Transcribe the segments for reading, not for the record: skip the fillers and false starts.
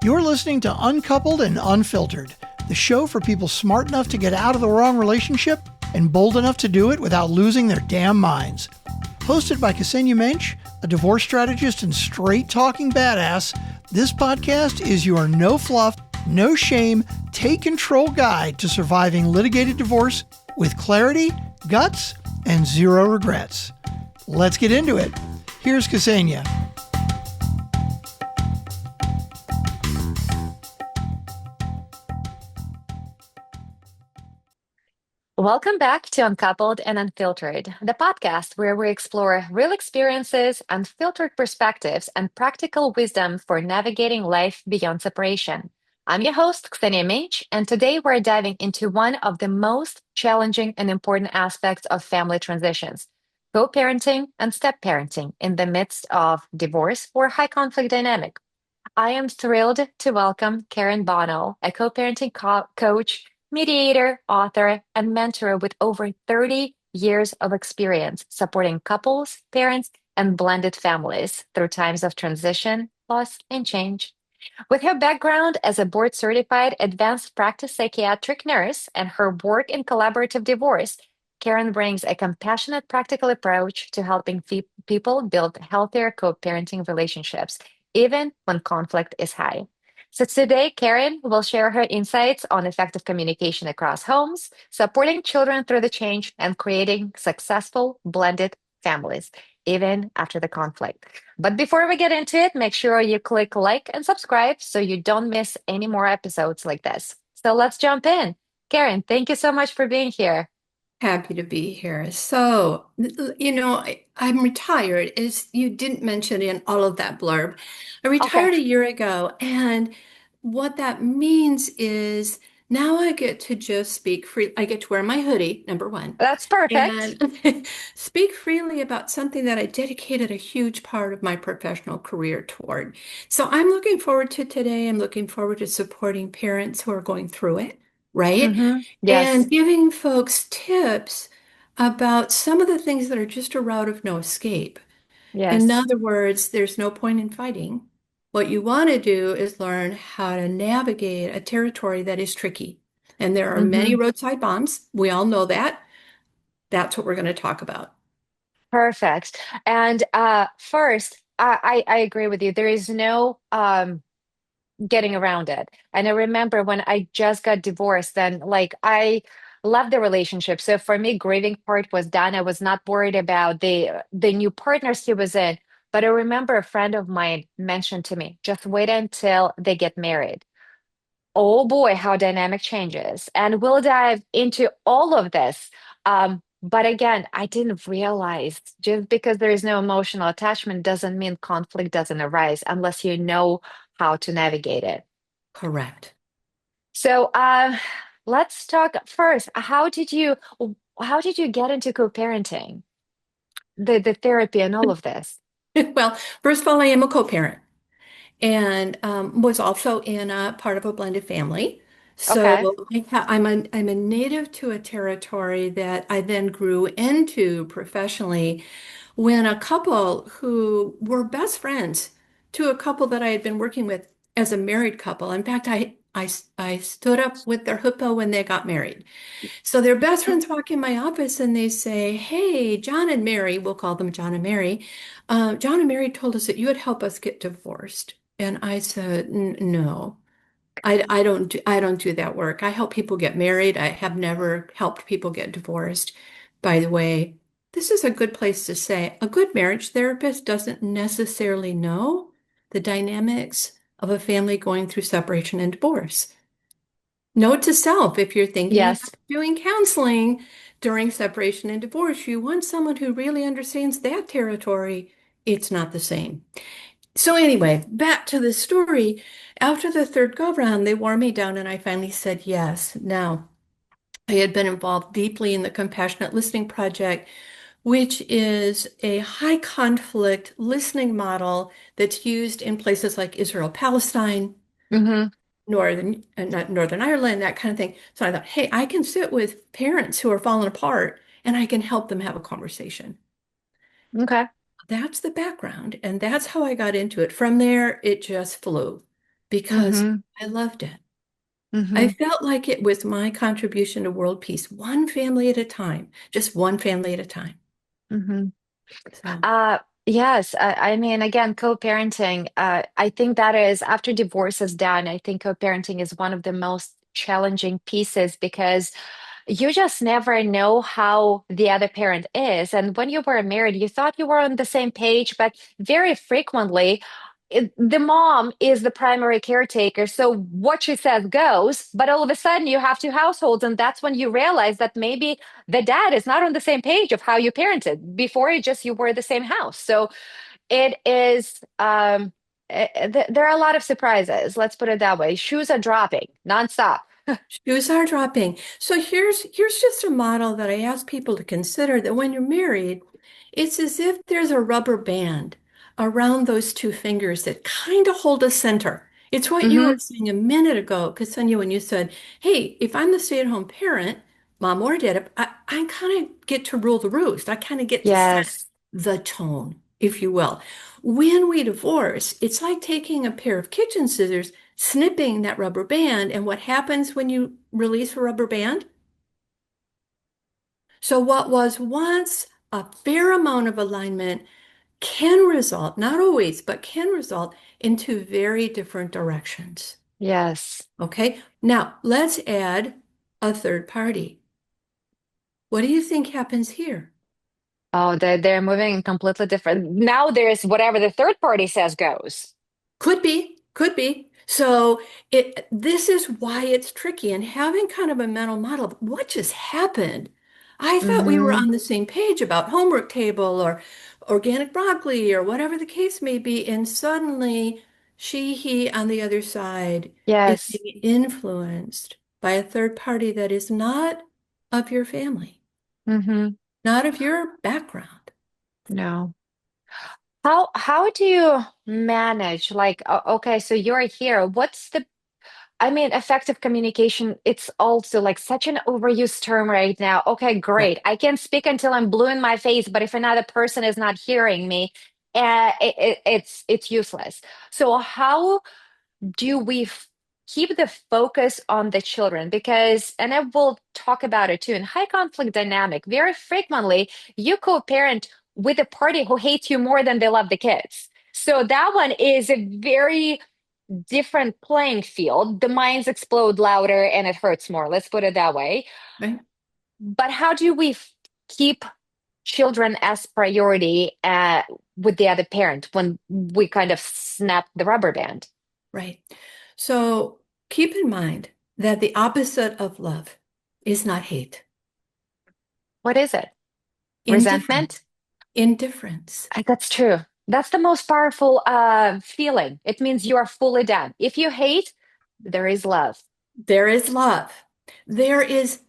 You're listening to Uncoupled and Unfiltered, the show for people smart enough to get out of the wrong relationship and bold enough to do it without losing their damn minds. Hosted by Ksenia Mensch, a divorce strategist and straight-talking badass, this podcast is your no-fluff, no-shame, take-control guide to surviving litigated divorce with clarity, guts, and zero regrets. Let's get into it. Here's Ksenia. Welcome back to Uncoupled and Unfiltered, the podcast where we explore real experiences, unfiltered perspectives, and practical wisdom for navigating life beyond separation. I'm your host, Ksenia Mensch, and today we're diving into one of the most challenging and important aspects of family transitions, co-parenting and step-parenting in the midst of divorce or high-conflict dynamic. I am thrilled to welcome Karen Bono, a co-parenting coach, mediator, author, and mentor with over 30 years of experience supporting couples, parents, and blended families through times of transition, loss, and change. With her background as a board certified advanced practice psychiatric nurse and her work in collaborative divorce, Karen brings a compassionate, practical approach to helping people build healthier co parenting relationships, even when conflict is high. So, today, Karen will share her insights on effective communication across homes, supporting children through the change, and creating successful blended families, even after the conflict. But before we get into it, make sure you click like and subscribe so you don't miss any more episodes like this. So let's jump in. Karen, thank you so much for being here. Happy to be here. So, I'm retired, as you didn't mention in all of that blurb. I Okay, retired a year ago, and what that means is now I get to just speak free. I get to wear my hoodie, number one, that's perfect. and speak freely about something that I dedicated a huge part of my professional career toward. So I'm looking forward to today. I'm looking forward to supporting parents who are going through it, right? Yes, And giving folks tips about some of the things that are just a route of no escape. In yes. other words, there's no point in fighting. What you want to do is learn how to navigate a territory that is tricky. And there are many hmm roadside bombs. We all know that. That's what we're going to talk about. Perfect. And first, I agree with you. There is no getting around it. And I remember when I just got divorced, then like I loved the relationship. So for me, grieving part was done. I was not worried about the new partners he was in. But I remember a friend of mine mentioned to me, just wait until they get married. Oh boy, how dynamic changes. And we'll dive into all of this. But again, I didn't realize just because there is no emotional attachment doesn't mean conflict doesn't arise unless you know how to navigate it. Correct. So let's talk first. How did you get into co-parenting, the therapy and all of this? Well, first of all, I am a co-parent and was also in a part of a blended family. Okay. So I'm a native to a territory that I then grew into professionally when a couple who were best friends to a couple that I had been working with as a married couple. In fact, I stood up with their hippo when they got married. So their best friends walk in my office and they say, "Hey, John and Mary, we'll call them John and Mary. John and Mary told us that you would help us get divorced." And I said, No, I don't do that work. I help people get married. I have never helped people get divorced. By the way, this is a good place to say a good marriage therapist doesn't necessarily know the dynamics of a family going through separation and divorce. Note to self, if you're thinking about Yes. doing counseling during separation and divorce, you want someone who really understands that territory. It's not the same. So anyway, back to the story. After the third go round, they wore me down and I finally said yes. Now, I had been involved deeply in the Compassionate Listening Project, which is a high conflict listening model that's used in places like Israel, Palestine, hmm not Northern Ireland, that kind of thing. So I thought, hey, I can sit with parents who are falling apart and I can help them have a conversation. Okay. That's the background, and that's how I got into it. From there, it just flew. because Mm-hmm. I loved it. I Mm-hmm. felt like it was my contribution to world peace, one family at a time, just one family at a time. Mm-hmm. So, Uh, yes, I mean, again, co-parenting, I think that is, after divorce is done, I think co-parenting is one of the most challenging pieces because you just never know how the other parent is. And when you were married, you thought you were on the same page, but very frequently, the mom is the primary caretaker. So what she says goes, but all of a sudden you have two households. And that's when you realize that maybe the dad is not on the same page of how you parented. Before it just you were the same house. So it is, there are a lot of surprises. Let's put it that way. Shoes are dropping nonstop. shoes are dropping. So here's just a model that I ask people to consider that when you're married, it's as if there's a rubber band around those two fingers that kind of hold a center. It's what you were Hmm. saying a minute ago, Ksenia, when you said, "Hey, if I'm the stay-at-home parent, mom or dad, I kind of get to rule the roost. I kind of get to set Yes. the tone, if you will." When we divorce, it's like taking a pair of kitchen scissors, snipping that rubber band. And what happens when you release a rubber band? So, what was once a fair amount of alignment can result, not always, but can result into very different directions. Yes. Okay, now let's add a third party. What do you think happens here? Oh, they're moving in completely different. Now there's whatever the third party says goes. Could be, could be. So this is why it's tricky and having kind of a mental model of what just happened. I thought we were Hmm. on the same page about homework table or organic broccoli or whatever the case may be, and suddenly he on the other side is Yes. being influenced by a third party that is not of your family, Hmm. not of your background. No. How do you manage? Like, okay, so you're here. What's the, I mean, effective communication, it's also like such an overused term right now. Okay, Yeah. great. I can speak until I'm blue in my face, but if another person is not hearing me, it's useless. So how do we keep the focus on the children? Because, and I will talk about it too, in high conflict dynamic, very frequently you co-parent with a party who hates you more than they love the kids. So that one is a very different playing field. The minds explode louder and it hurts more. Let's put it that way. Right. But how do we keep children as priority with the other parent when we kind of snap the rubber band? Right. So keep in mind that the opposite of love is not hate. What is it? Indifference. Resentment? Indifference. That's true. That's the most powerful feeling. It means you are fully done. If you hate, there is love. There is love. There is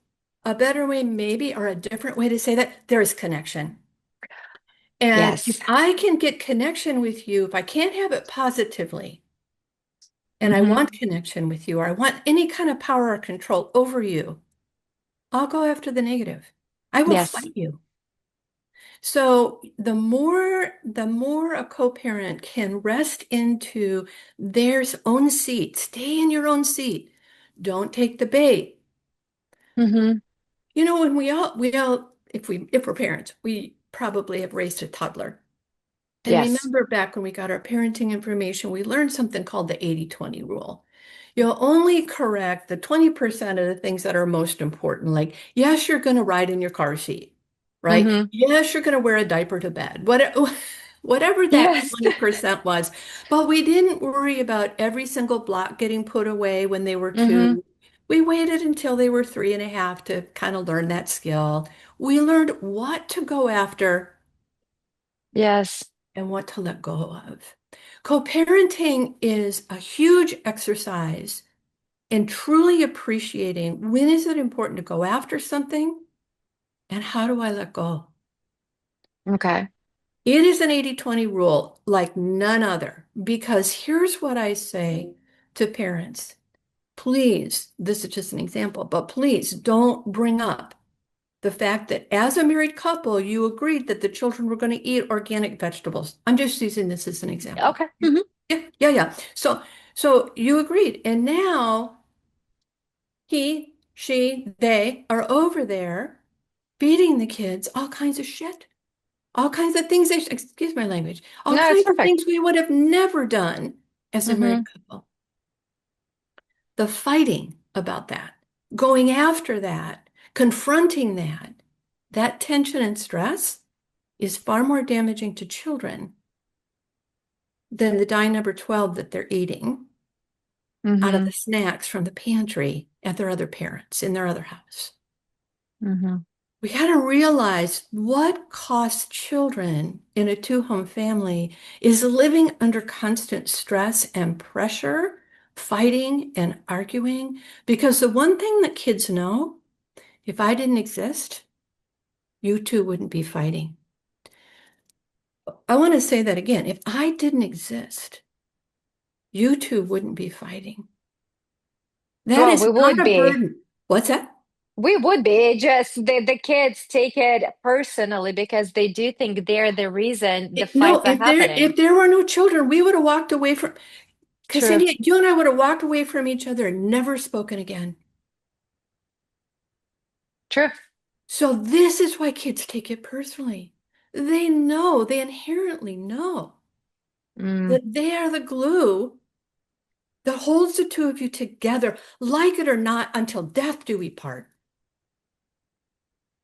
a better way, maybe, or a different way to say that. There is connection. And if Yes. I can get connection with you, if I can't have it positively, and I Hmm. want connection with you, or I want any kind of power or control over you, I'll go after the negative. I will Yes. fight you. So the more a co-parent can rest into their own seat, stay in your own seat. Don't take the bait. Hmm. You know, when we all if we're parents, we probably have raised a toddler. And Yes. remember back when we got our parenting information, we learned something called the 80-20 rule. You'll only correct the 20% of the things that are most important. Like, yes, you're going to ride in your car seat, right? Hmm. Yes, you're going to wear a diaper to bed. Whatever that Yes. 20% was. But we didn't worry about every single block getting put away when they were Hmm. two. We waited until they were 3.5 to kind of learn that skill. We learned what to go after Yes. and what to let go of. Co-parenting is a huge exercise in truly appreciating when is it important to go after something and how do I let go? Okay. It is an 80-20 rule like none other because here's what I say to parents. Please, this is just an example, but please don't bring up the fact that as a married couple, you agreed that the children were going to eat organic vegetables. I'm just using this as an example. Okay. Hmm. Yeah, yeah, yeah. So So you agreed. And now he, she, they are over there feeding the kids all kinds of shit, all kinds of things excuse my language, all No, it's kinds of perfect. things we would have never done as a Mm-hmm. married couple. The fighting about that, going after that, confronting that tension and stress is far more damaging to children than the dye number 12 that they're eating out of Mm-hmm. the snacks from the pantry at their other parents in their other house. Mm-hmm. We got to realize what costs children in a two-home family is living under constant stress and pressure, fighting and arguing. Because the one thing that kids know, if I didn't exist, you two wouldn't be fighting. I want to say that again. If I didn't exist, you two wouldn't be fighting. That Well, is we not would a be. burden. What's that? We would be. Just the kids take it personally because they do think they're the reason the No, fights are if happening. there were no children, we would have walked away from True. Cassandra, you and I would have walked away from each other and never spoken again. True. So this is why kids take it personally. They know, they inherently know Mm, that they are the glue that holds the two of you together, like it or not, until death do we part.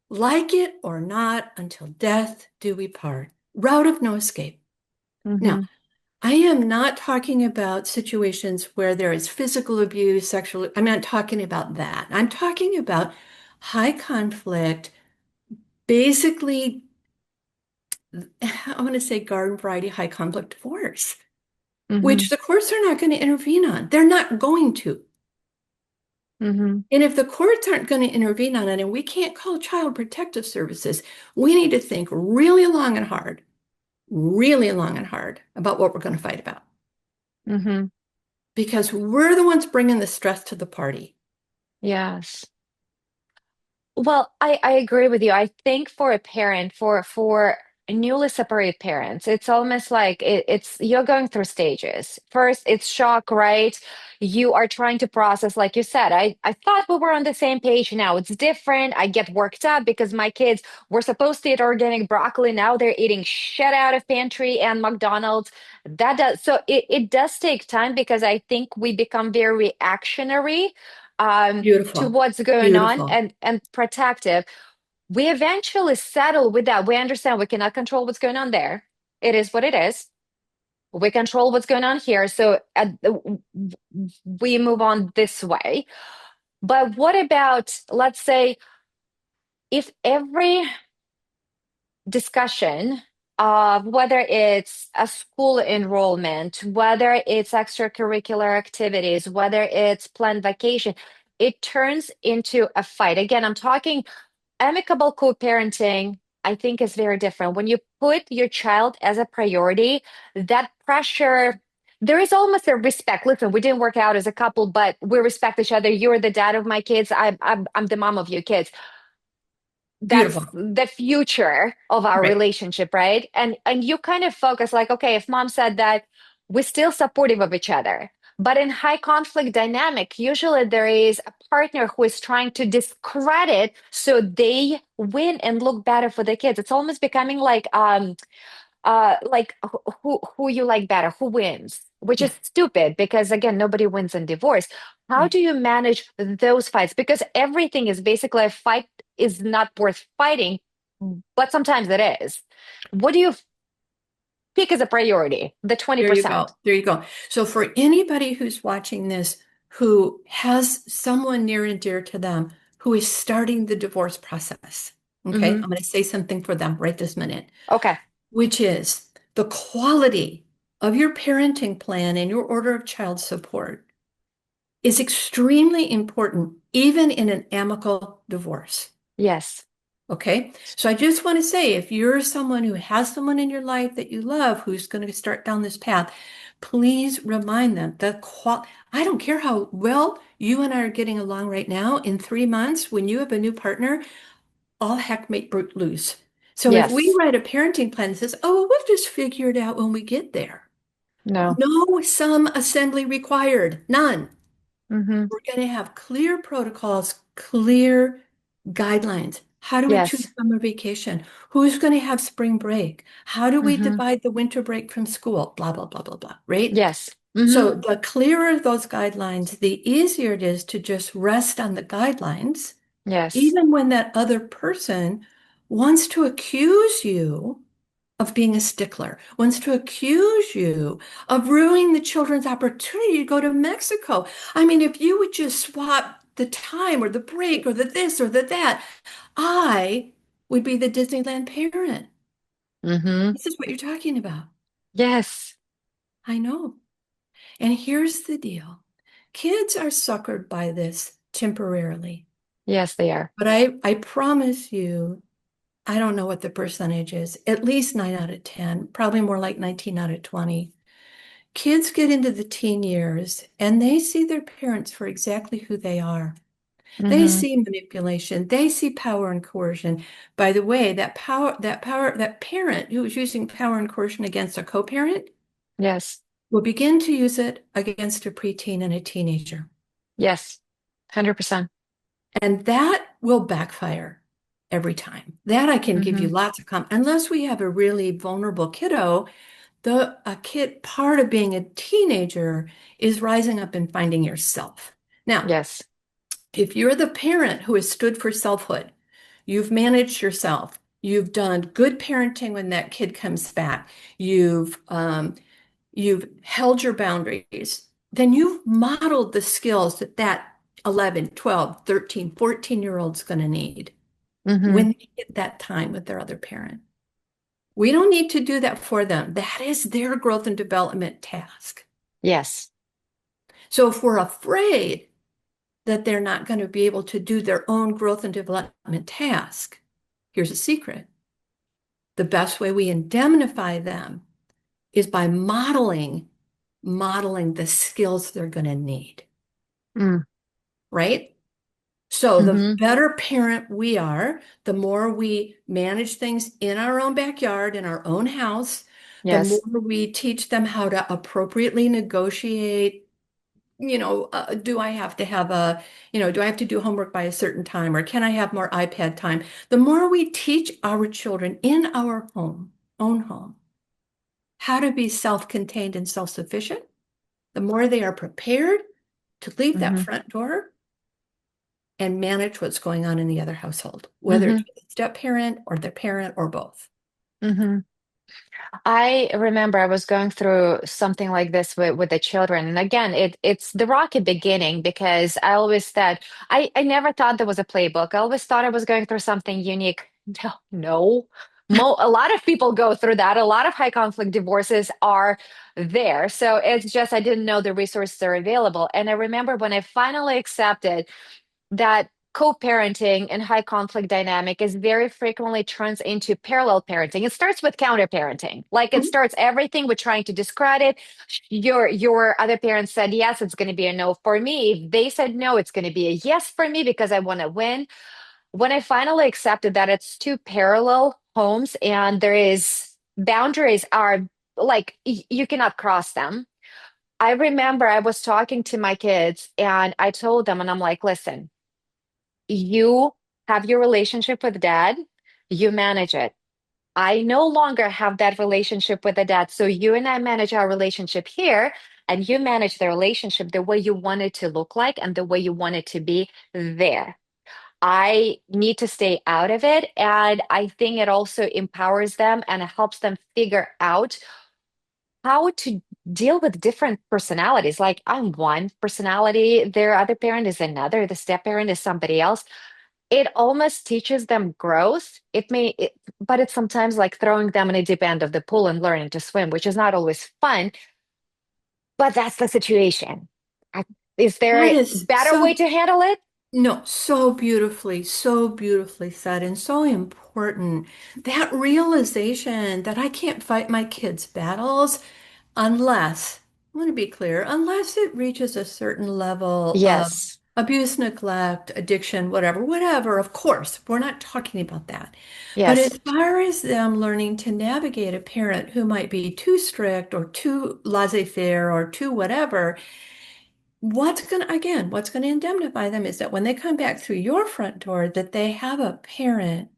Like it or not, until death do we part. Route of no escape. Now, mm-hmm. I am not talking about situations where there is physical abuse, sexual. I'm not talking about that. I'm talking about high conflict, basically, I want to say garden variety high conflict divorce, Mm-hmm. which the courts are not going to intervene on. They're not going to. Mm-hmm. And if the courts aren't going to intervene on it and we can't call child protective services, we need to think really long and hard about what we're going to fight about Mm-hmm. because we're the ones bringing the stress to the party. Yes. Well, I agree with you. I think for a parent, for newly separated parents, it's almost like it's you're going through stages. First, it's shock, right? You are trying to process, like you said, I thought we were on the same page. Now it's different. I get worked up because my kids were supposed to eat organic broccoli. Now they're eating shit out of pantry and McDonald's. That does so it does take time because I think we become very reactionary. To Beautiful. what's going on Beautiful. and protective. We eventually settle with that. We understand we cannot control what's going on there. It is what it is. We control what's going on here. So we move on this way. But what about, let's say, if every discussion of whether it's a school enrollment, whether it's extracurricular activities, whether it's planned vacation, it turns into a fight. Again, I'm talking amicable co-parenting, I think is very different. When you put your child as a priority, that pressure, there is almost a respect. Listen, we didn't work out as a couple, but we respect each other. You're the dad of my kids. I'm the mom of your kids. That's Beautiful. the future of our Right. relationship, right? And you kind of focus like, okay, if mom said that, we're still supportive of each other. But in high conflict dynamic, usually there is a partner who is trying to discredit so they win and look better for the kids. It's almost becoming like who you like better, who wins, which Yeah. is stupid because again, nobody wins in divorce. How Yeah. do you manage those fights? Because everything is basically a fight is not worth fighting, but sometimes it is. What do you pick as a priority? The There you 20%. go. There you go. So for anybody who's watching this who has someone near and dear to them who is starting the divorce process, okay, Hmm. I'm going to say something for them right this minute, Okay. which is the quality of your parenting plan and your order of child support is extremely important, even in an amicable divorce. Yes. Okay. So I just want to say if you're someone who has someone in your life that you love who's going to start down this path, please remind them that I don't care how well you and I are getting along right now. In 3 months, when you have a new partner, all heck may break loose. So if we Yes. write a parenting plan that says, oh, we'll just figure it out when we get there. No. No sum assembly required. None. Hmm. We're going to have clear protocols, clear guidelines. How do we choose Yes. summer vacation? Who's going to have spring break? How do we Hmm. divide the winter break from school? Blah, blah, blah, blah, blah, right? Yes. Hmm. So the clearer those guidelines, the easier it is to just rest on the guidelines, Yes. even when that other person wants to accuse you of being a stickler, wants to accuse you of ruining the children's opportunity to go to Mexico. I mean, if you would just swap the time or the break or the this or the that, I would be the Disneyland parent. Hmm. This is what you're talking about. Yes. I know. And here's the deal. Kids are suckered by this temporarily. Yes, they are. But I promise you, I don't know what the percentage is, at least 9 out of 10, probably more like 19 out of 20. Kids get into the teen years and they see their parents for exactly who they are. They Hmm. see manipulation, they see power and coercion. By the way, that parent who is using power and coercion against a co-parent Yes. will begin to use it against a preteen and a teenager. Yes. 100%. And that will backfire every time. That I can give you Hmm. lots of unless we have a really vulnerable kiddo, a kid part of being a teenager is rising up and finding yourself. Now, Yes. if you're the parent who has stood for selfhood, you've managed yourself, you've done good parenting when that kid comes back, you've held your boundaries, then you've modeled the skills that 11, 12, 13, 14-year-old's going to need Hmm. when they get that time with their other parent. We don't need to do that for them. That is their growth and development task. Yes. So if we're afraid that they're not going to be able to do their own growth and development task, here's a secret. The best way we indemnify them is by modeling the skills they're going to need, Mm. right? So the Hmm. better parent we are, the more we manage things in our own backyard, in our own house, the more Yes. we teach them how to appropriately negotiate. Do I have to have do I have to do homework by a certain time or can I have more iPad time? The more we teach our children in our own home, how to be self-contained and self-sufficient, the more they are prepared to leave that Hmm. front door and manage what's going on in the other household, whether Hmm. it's with the step parent or the parent or both. Hmm. I remember I was going through something like this with the children. And again, it's the rocky beginning because I always said, I never thought there was a playbook. I always thought I was going through something unique. No, no. A lot of people go through that. A lot of high conflict divorces are there. So it's just I didn't know the resources are available. And I remember when I finally accepted that co-parenting and high conflict dynamic is very frequently turns into parallel parenting. It starts with counter-parenting. Like it Mhm. starts everything with trying to discredit. Your other parents said yes, it's going to be a no for me. If they said no, it's going to be a yes for me because I want to win. When I finally accepted that it's two parallel homes and there is boundaries are like you cannot cross them. I remember I was talking to my kids and I told them, and I'm like, listen, you have your relationship with dad, you manage it. I no longer have that relationship with the dad. So you and I manage our relationship here, and you manage the relationship the way you want it to look like and the way you want it to be there. I need to stay out of it. And I think it also empowers them and it helps them figure out how to deal with different personalities. Like I'm one personality, their other parent is another, the step parent is somebody else. It almost teaches them growth. But it's sometimes like throwing them in a deep end of the pool and learning to swim, which is not always fun, but that's the situation. I- Is there That a is better way so to handle it? No, so beautifully said, and so important. That realization that I can't fight my kids' battles unless, I want to be clear, unless it reaches a certain level Yes. abuse, neglect, addiction, whatever, of course, we're not talking about that. But Yes. as far as them learning to navigate a parent who might be too strict or too laissez-faire or too whatever, what's going to indemnify them is that when they come back through your front door, that they have a parent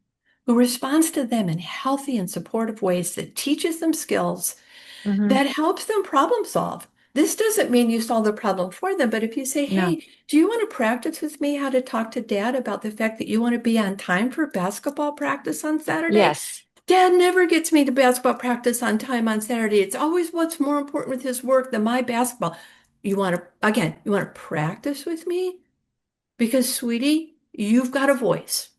who responds to them in healthy and supportive ways that teaches them skills Hmm. that helps them problem solve. This doesn't mean you solve the problem for them, but if you say, No. hey, do you want to practice with me how to talk to dad about the fact that you want to be on time for basketball practice on Saturday? Yes. Dad never gets me to basketball practice on time on Saturday. It's always what's more important with his work than my basketball. You want to practice with me? Because, sweetie, you've got a voice.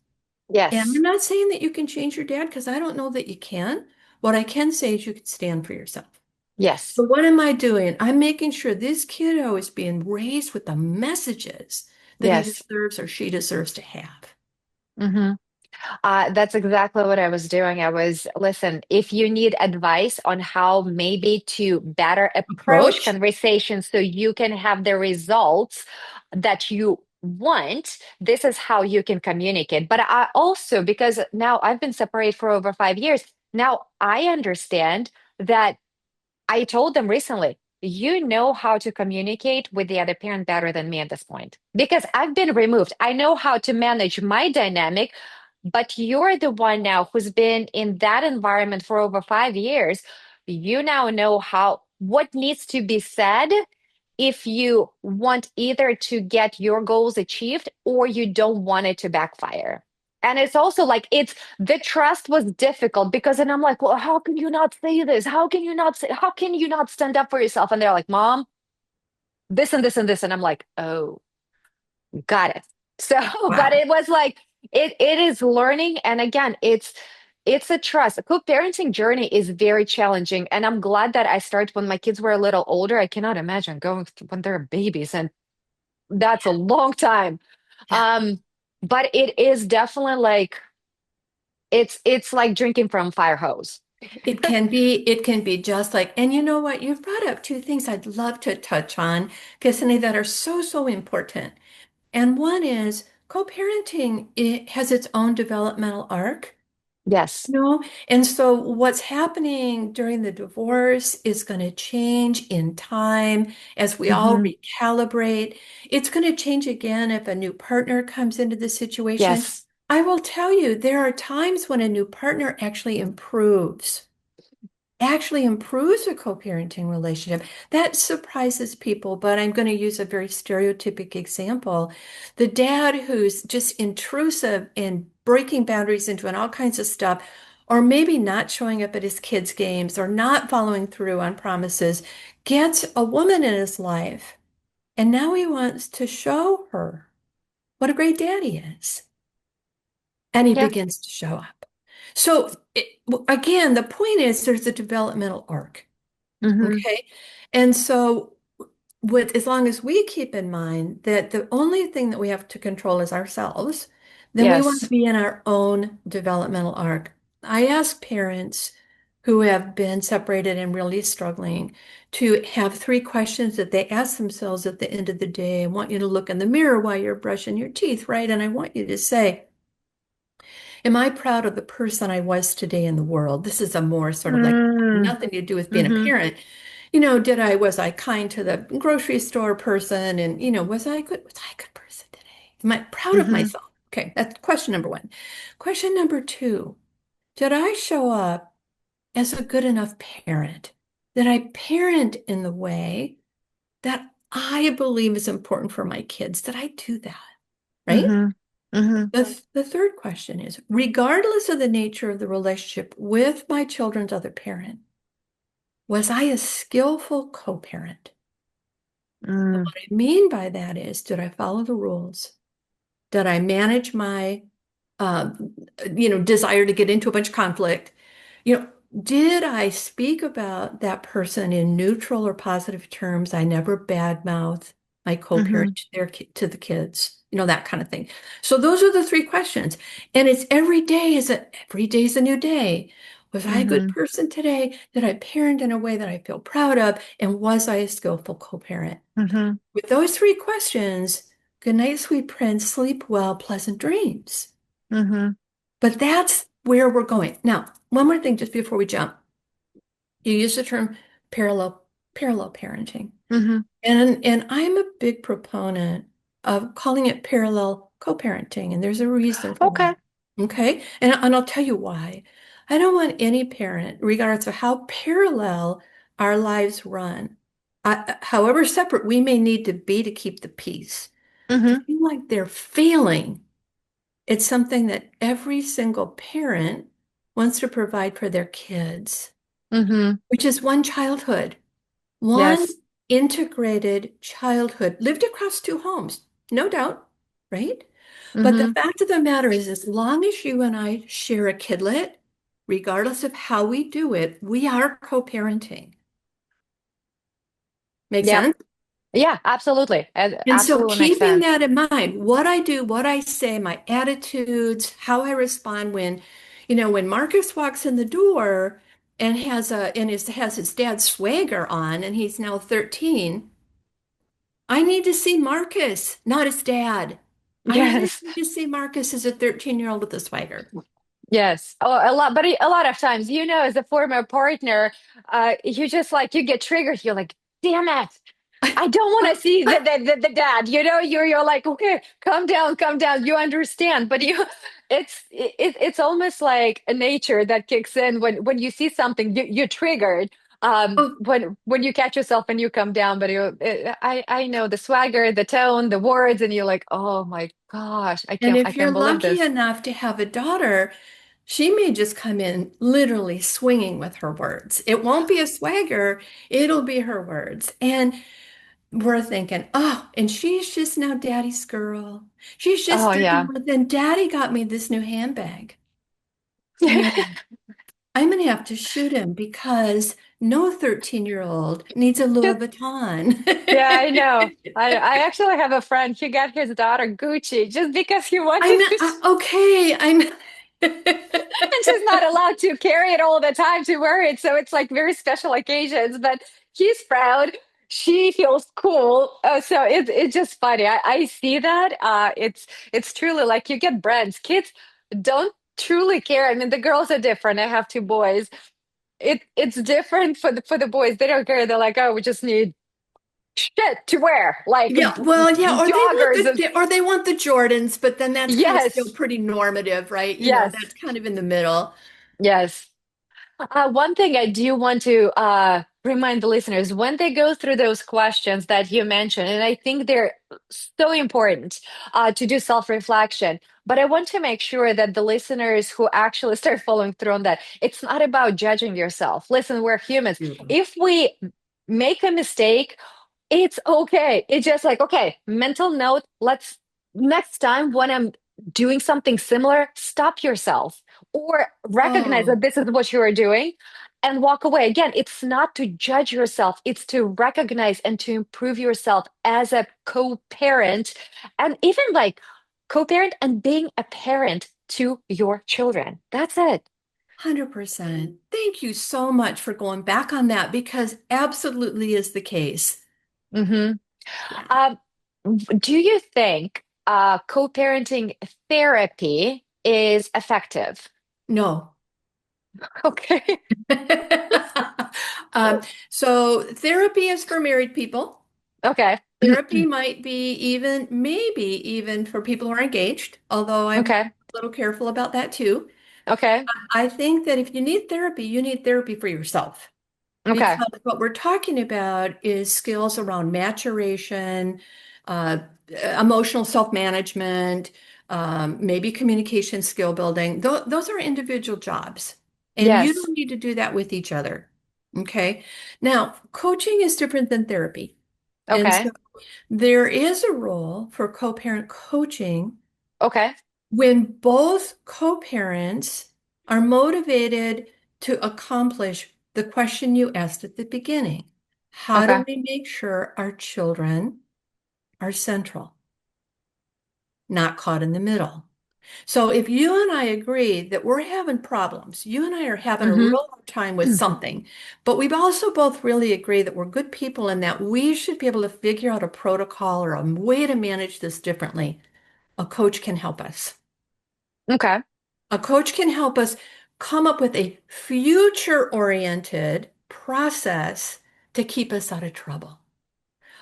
And I'm Yes. not saying that you can change your dad because I don't know that you can. What I can say is you can stand for yourself. Yes. But what am I doing? I'm making sure this kiddo is being raised with the messages that he Yes. deserves or she deserves to have. Hmm. That's exactly what I was doing. Listen, if you need advice on how maybe to better approach Approach? conversations so you can have the results that you want, this is how you can communicate. But I also, because now I've been separated for over 5 years, now I understand that I told them recently, you know how to communicate with the other parent better than me at this point because I've been removed. I know how to manage my dynamic, but you're the one now who's been in that environment for over 5 years. You now know what needs to be said if you want either to get your goals achieved or you don't want it to backfire. And it's also like the trust was difficult because then I'm like, well, how can you not say this? How can you not stand up for yourself? And they're like, Mom, this and this and this. And I'm like, oh, got it. So, but Wow. it was like it is learning. And again, it's a trust. A co-parenting journey is very challenging. And I'm glad that I started when my kids were a little older. I cannot imagine going when they're babies, and that's a long time. Yeah. Um, but it is definitely like it's like drinking from fire hose. It can be just like, and you know what? You've brought up two things I'd love to touch on, Kissany, that are so, so important. And one is co-parenting, it has its own developmental arc. Yes. No. And so what's happening during the divorce is going to change in time as we all Hmm. recalibrate. It's going to change again if a new partner comes into the situation. Yes. I will tell you, there are times when a new partner actually improves a co-parenting relationship. That surprises people, but I'm going to use a very stereotypic example. The dad who's just intrusive and breaking boundaries and doing all kinds of stuff, or maybe not showing up at his kids' games or not following through on promises, gets a woman in his life, and now he wants to show her what a great dad he is. And he Yeah. begins to show up. So again, the point is there's a developmental arc. Hmm. Okay. And so with as long as we keep in mind that the only thing that we have to control is ourselves, then we want to Yes. be in our own developmental arc. I ask parents who have been separated and really struggling to have three questions that they ask themselves at the end of the day. I want you to look in the mirror while you're brushing your teeth, right? And I want you to say, am I proud of the person I was today in the world? This is a more sort of like Mm. nothing to do with being a Hmm. parent. Was I kind to the grocery store person? And, was I a good person today? Am I proud of Hmm. myself? Okay, that's question number one. Question number two, did I show up as a good enough parent? Did I parent in the way that I believe is important for my kids? Did I do that? Right? Hmm. Hmm. The third question is, regardless of the nature of the relationship with my children's other parent, was I a skillful co-parent? And Mm. what I mean by that is, did I follow the rules? Did I manage my, desire to get into a bunch of conflict? You know, did I speak about that person in neutral or positive terms? I never badmouth my co-parent Hmm. to the kids, that kind of thing. So those are the three questions. And it's every day is a new day. Was I a good Hmm. person today? Did I parent in a way that I feel proud of? And was I a skillful co-parent? Hmm. With those three questions Good night, sweet prince. Sleep well, pleasant dreams. Mm-hmm. But that's where we're going. Now, one more thing just before we jump. You use the term parallel parallel parenting. Mm-hmm. And I'm a big proponent of calling it parallel co-parenting, and there's a reason for that. Okay. Okay? And I'll tell you why. I don't want any parent, regardless of how parallel our lives run, however separate we may need to be to keep the peace, to Mm-hmm. feel like they're failing. It's something that every single parent wants to provide for their kids, Mm-hmm. which is one childhood. One Yes. integrated childhood lived across two homes, no doubt, right? But the Mm-hmm. fact of the matter is, as long as you and I share a kidlet, regardless of how we do it, we are co-parenting. Make Yep. sense? Yeah, absolutely. It And so absolutely makes keeping sense. that in mind, what I do, what I say, my attitudes, how I respond when Marcus walks in the door and has his dad's swagger on and he's now 13. I need to see Marcus, not his dad. I really Yes. need to see Marcus as a 13-year-old with a swagger. Yes. Oh, a lot, but a lot of times, as a former partner, you just like you get triggered. You're like, damn it. I don't want to see the dad. You're like, okay, calm down, calm down. You understand, but it's almost like a nature that kicks in when you see something you're triggered. Oh, When you catch yourself and you come down, but I know the swagger, the tone, the words, and you're like, oh my gosh, and I if you're can't believe lucky this. enough to have a daughter, she may just come in literally swinging with her words. It won't be a swagger, it'll be her words. And we're thinking, oh, and she's just now daddy's girl. She's Oh just 13. yeah. But then daddy got me this new handbag. And I'm going to have to shoot him because no 13-year-old needs a Louis Just Vuitton. Yeah, I know. I actually have a friend. He got his daughter Gucci just because he I'm wanted to, okay. I'm and she's not allowed to carry it all the time to wear it. So it's like very special occasions. But he's proud. She feels cool. So it's just funny. I see that. It's truly like you get brands. Kids don't truly care. I mean, the girls are different. I have two boys. It's different for the boys. They don't care. They're like, oh, we just need shit to wear, like yeah, well, yeah, joggers and or they want the Jordans, but then that's kind of still yes, pretty normative, right? yes, That's kind of in the middle. yes. One thing I do want to remind the listeners when they go through those questions that you mentioned, and I think they're so important to do self-reflection. But I want to make sure that the listeners who actually start following through on that, it's not about judging yourself. Listen, we're humans. Mm. If we make a mistake, it's okay. It's just like, okay, mental note, let's next time when I'm doing something similar, stop yourself or recognize Oh, that this is what you are doing and walk away. Again, it's not to judge yourself, it's to recognize and to improve yourself as a co-parent and even like co-parent and being a parent to your children. That's it. 100%. Thank you so much for going back on that because absolutely is the case. Mhm. Yeah. Um, do you think co-parenting therapy is effective? No. Okay. Um, so therapy is for married people. Okay. Therapy might be maybe even for people who are engaged, although I'm Okay. a little careful about that too. Okay. I think that if you need therapy for yourself. Okay. Because what we're talking about is skills around maturation, uh, emotional self-management, maybe communication skill building. Those are individual jobs, and you Yes. don't need to do that with each other. Okay. Now, coaching is different than therapy. And so Okay. there is a role for co-parent coaching Okay. when both co-parents are motivated to accomplish the question you asked at the beginning. How do Okay. we make sure our children are central, not caught in the middle? So if you and I agree that we're having problems, you and I are having a Mm-hmm. real hard time with something, but we've also both really agree that we're good people and that we should be able to figure out a protocol or a way to manage this differently, a coach can help us. Okay. A coach can help us come up with a future-oriented process to keep us out of trouble.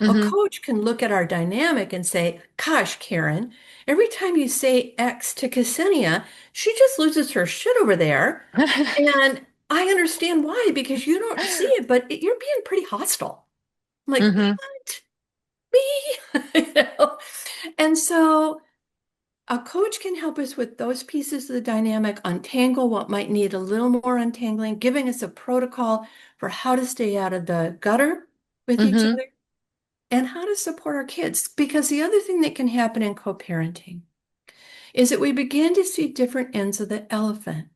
A Mm-hmm. coach can look at our dynamic and say, gosh, Karen, every time you say X to Ksenia, she just loses her shit over there. And I understand why, because you don't see it, but you're being pretty hostile. I'm like, Mm-hmm. what? Me? You know? And so a coach can help us with those pieces of the dynamic, untangle what might need a little more untangling, giving us a protocol for how to stay out of the gutter with each Mm-hmm. other and how to support our kids. Because the other thing that can happen in co-parenting is that we begin to see different ends of the elephant.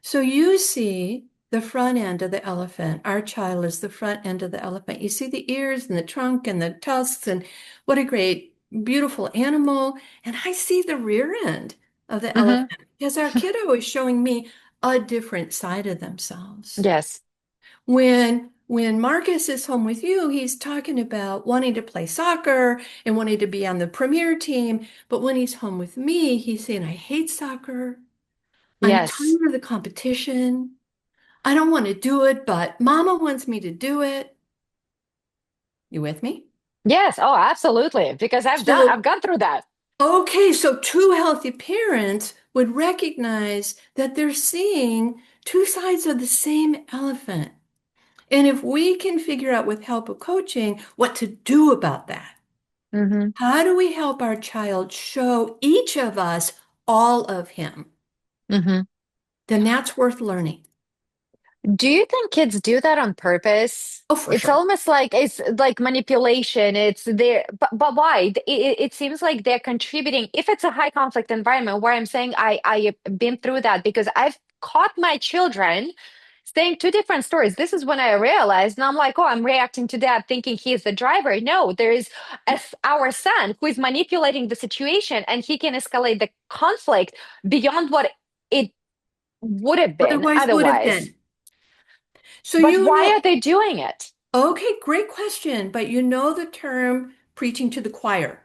So you see the front end of the elephant. Our child is the front end of the elephant. You see the ears and the trunk and the tusks, and what a great, beautiful animal. And I see the rear end of the Mm-hmm. elephant because our kiddo is showing me a different side of themselves. Yes. When Marcus is home with you, he's talking about wanting to play soccer and wanting to be on the premier team. But when he's home with me, he's saying, I hate soccer. I'm Yes. tired of the competition. I don't want to do it, but mama wants me to do it. You with me? Yes. Oh, absolutely. Because I've So, gone through that. okay, so two healthy parents would recognize that they're seeing two sides of the same elephant. And if we can figure out with help of coaching what to do about that, Mm-hmm. how do we help our child show each of us all of him? Mm-hmm. Then that's worth learning. Do you think kids do that on purpose? Oh, for It's sure. almost like it's like manipulation. It's there, but why? It seems like they're contributing. If it's a high conflict environment, where I'm saying I have been through that because I've caught my children saying two different stories. This is when I realized, and I'm like, oh, I'm reacting to that, thinking he's the driver. No, there is our son who is manipulating the situation, and he can escalate the conflict beyond what it would have been Otherwise would have otherwise. been. So But you why know, are they doing it? okay, great question. But you know the term preaching to the choir.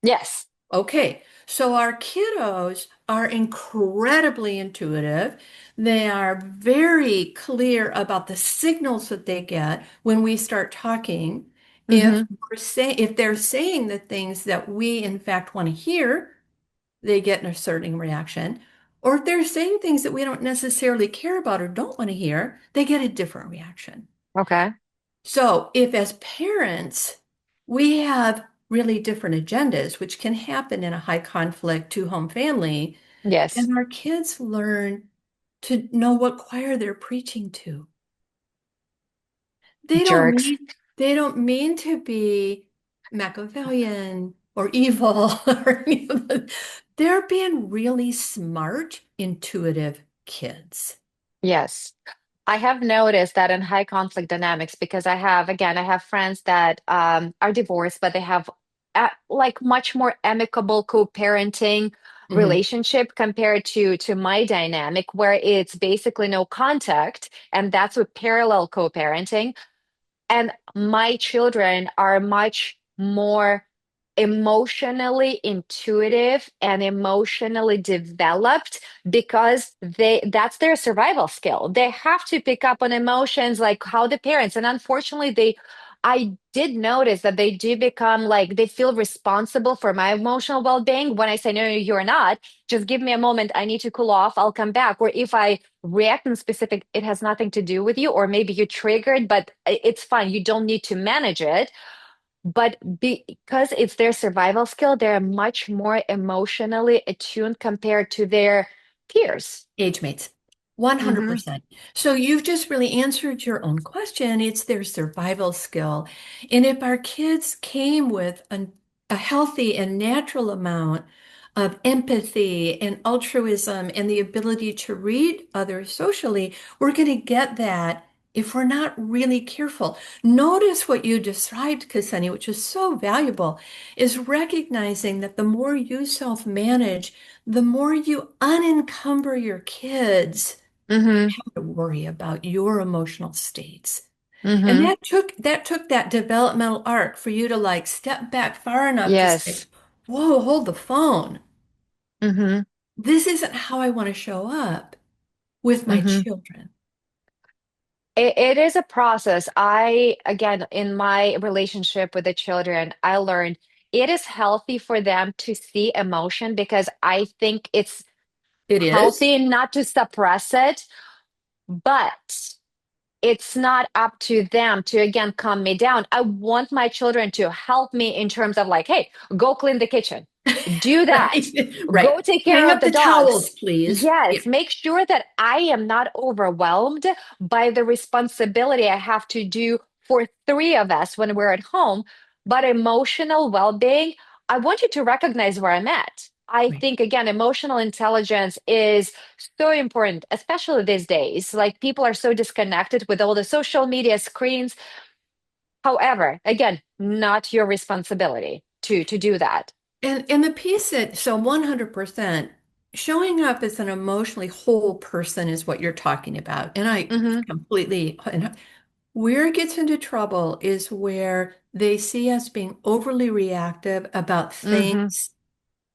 Yes. Okay, so our kiddos are incredibly intuitive. They are very clear about the signals that they get when we start talking. Mm-hmm. If they're saying the things that we in fact want to hear, they get a certain reaction. Or if they're saying things that we don't necessarily care about or don't want to hear, they get a different reaction. Okay. So, if as parents we have really different agendas, which can happen in a high conflict two home family, Yes. and our kids learn to know what choir they're preaching to. They don't Jerks. mean they don't mean to be Machiavellian or evil or any of the, they're being really smart, intuitive kids. Yes. I have noticed that in high conflict dynamics because I have friends that are divorced, but they have like much more amicable co-parenting Mhm. relationship compared to my dynamic, where it's basically no contact, and that's with parallel co-parenting. And my children are much more emotionally intuitive and emotionally developed because that's their survival skill. They have to pick up on emotions like how the parents, and unfortunately I did notice that they do become like they feel responsible for my emotional well-being when I say, no, you're not. Just give me a moment. I need to cool off. I'll come back. Or if I react in specific, it has nothing to do with you, or maybe you're triggered, but it's fine. You don't need to manage it. But because it's their survival skill, they're much more emotionally attuned compared to their peers. Age mates. Hmm. 100%. So you've just really answered your own question. It's their survival skill. And if our kids came with a healthy and natural amount of empathy and altruism and the ability to read others socially, we're going to get that if we're not really careful. Notice what you described, Ksenia, which is so valuable, is recognizing that the more you self-manage, the more you unencumber your kids Mm-hmm. to worry about your emotional states. And Mm-hmm. that took that developmental arc for you to like step back far enough to say, Yes. whoa, hold the phone. Mm-hmm. This isn't how I want to show up with my Mm-hmm. children. It is a process. Again, in my relationship with the children, I learned it is healthy for them to see emotion because I think it's It is. healthy not to suppress it, but it's not up to them to again calm me down. I want my children to help me in terms of like, hey, go clean the kitchen. Do that. Right. Right. Go take care Hang of up the the towels, dogs. please. Yeah. Yes, make sure that I am not overwhelmed by the responsibility I have to do for three of us when we're at home. But emotional well-being, I want you to recognize where I'm at. I Right. think, again, emotional intelligence is so important, especially these days. Like people are so disconnected with all the social media screens. However, again, not your responsibility to do that. And the piece that, so 100% showing up as an emotionally whole person is what you're talking about. And I Hmm. completely, and where it gets into trouble is where they see us being overly reactive about Hmm. things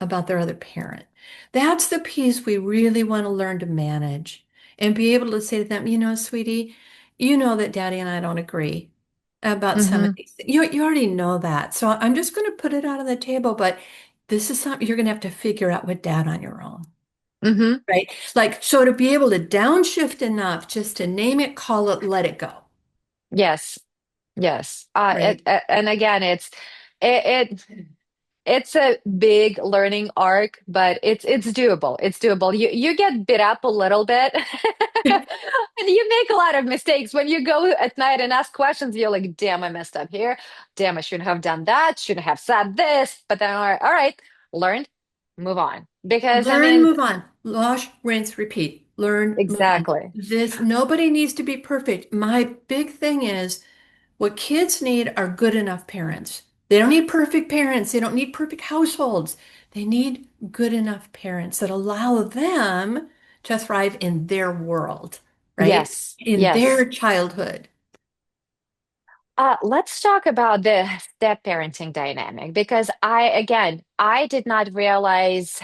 about their other parent. That's the piece we really want to learn to manage and be able to say to them, sweetie, you know that daddy and I don't agree about some of Hmm. these things. You already know that. So I'm just going to put it out on the table, but this is something you're going to have to figure out with dad on your own. Hmm. Right? Like, so to be able to downshift enough just to name it, call it, let it go. Yes. Yes. Right? And again, it it's a big learning arc, but it's doable. It's doable. You get bit up a little bit, and you make a lot of mistakes when you go at night and ask questions. You're like, "Damn, I messed up here. Damn, I shouldn't have done that. Shouldn't have said this." But then, all right, learned, move on. Because I Learn, mean, move on. Wash, rinse, repeat. Learn, move on. exactly. Nobody needs to be perfect. My big thing is what kids need are good enough parents. They don't need perfect parents. They don't need perfect households. They need good enough parents that allow them to thrive in their world, right? Yes, In yes. their childhood. Let's talk about the step parenting dynamic because again, I did not realize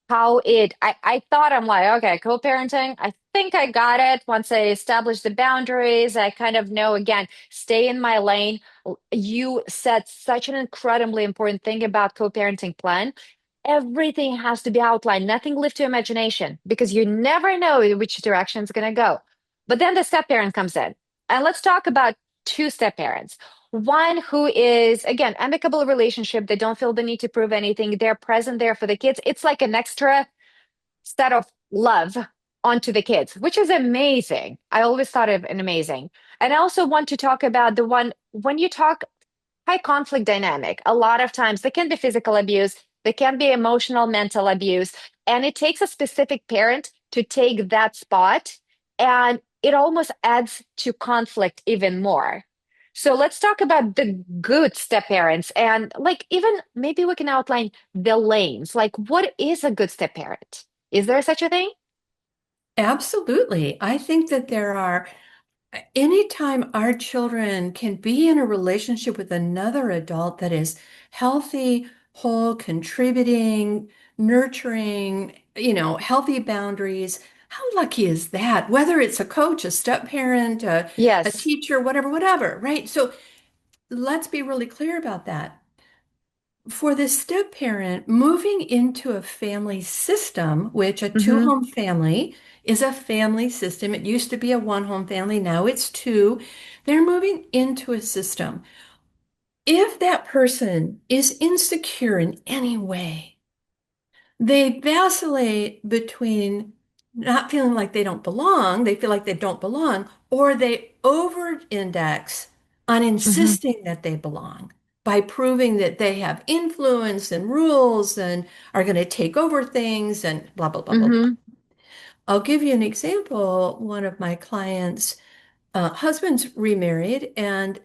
I thought I'm like, okay, co-parenting, I think I got it. Once I establish the boundaries, I kind of know again, stay in my lane. You said such an incredibly important thing about co-parenting plan. Everything has to be outlined, nothing left to imagination because you never know which direction it's going to go. But then the step parent comes in. And let's talk about two step parents. One who is, again, amicable relationship. They don't feel the need to prove anything. They're present there for the kids. It's like an extra set of love onto the kids, which is amazing. I always thought of an amazing. And I also want to talk about the one when you talk high conflict dynamic. A lot of times there can be physical abuse, there can be emotional, mental abuse, and it takes a specific parent to take that spot, and it almost adds to conflict even more. So let's talk about the good step parents and like even maybe we can outline the lanes. Like what is a good step parent? Is there such a thing? Absolutely. I think that there are, anytime our children can be in a relationship with another adult that is healthy, whole, contributing, nurturing, healthy boundaries, how lucky is that? Whether it's a coach, a step parent, a Yes. teacher, whatever, right? So let's be really clear about that. For the step parent, moving into a family system, which a Mm-hmm. two-home family is a family system. It used to be a one-home family, now it's two. They're moving into a system. If that person is insecure in any way, they vacillate between not feeling like they don't belong, they feel like they don't belong, or they over-index on Mm-hmm. insisting that they belong by proving that they have influence and rules and are going to take over things and blah, blah, blah, blah, blah. Mm-hmm. I'll give you an example. One of my clients husbands remarried, and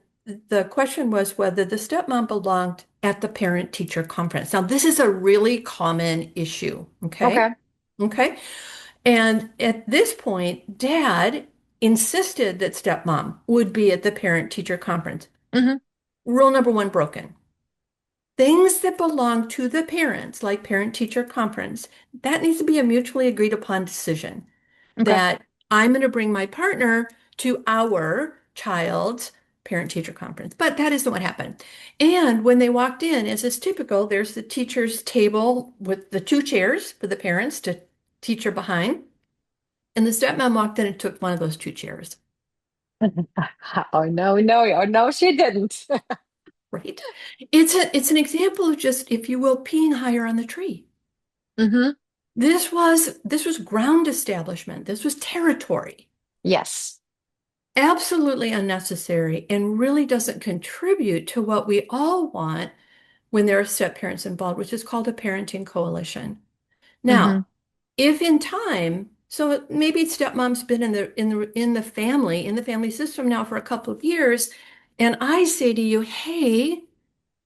the question was whether the stepmom belonged at the parent-teacher conference. Now, this is a really common issue, okay? Okay. Okay. And at this point, dad insisted that stepmom would be at the parent-teacher conference. Hmm. Rule number one broken. Things that belong to the parents, like parent-teacher conference, that needs to be a mutually agreed upon decision Okay. that I'm going to bring my partner to our child's parent-teacher conference. But that isn't what happened. And when they walked in, as is typical, there's the teacher's table with the two chairs for the parents to teacher behind. And the stepmom walked in and took one of those two chairs, Oh no, no, oh no, she didn't. right? It's an example of just, if you will, peeing higher on the tree. Hmm. This was ground establishment. This was territory. Yes. Absolutely unnecessary and really doesn't contribute to what we all want when there are step parents involved, which is called a parenting coalition. Hmm. Now, if in time, so maybe stepmom's been in the family system now for a couple of years, and I say to you, hey,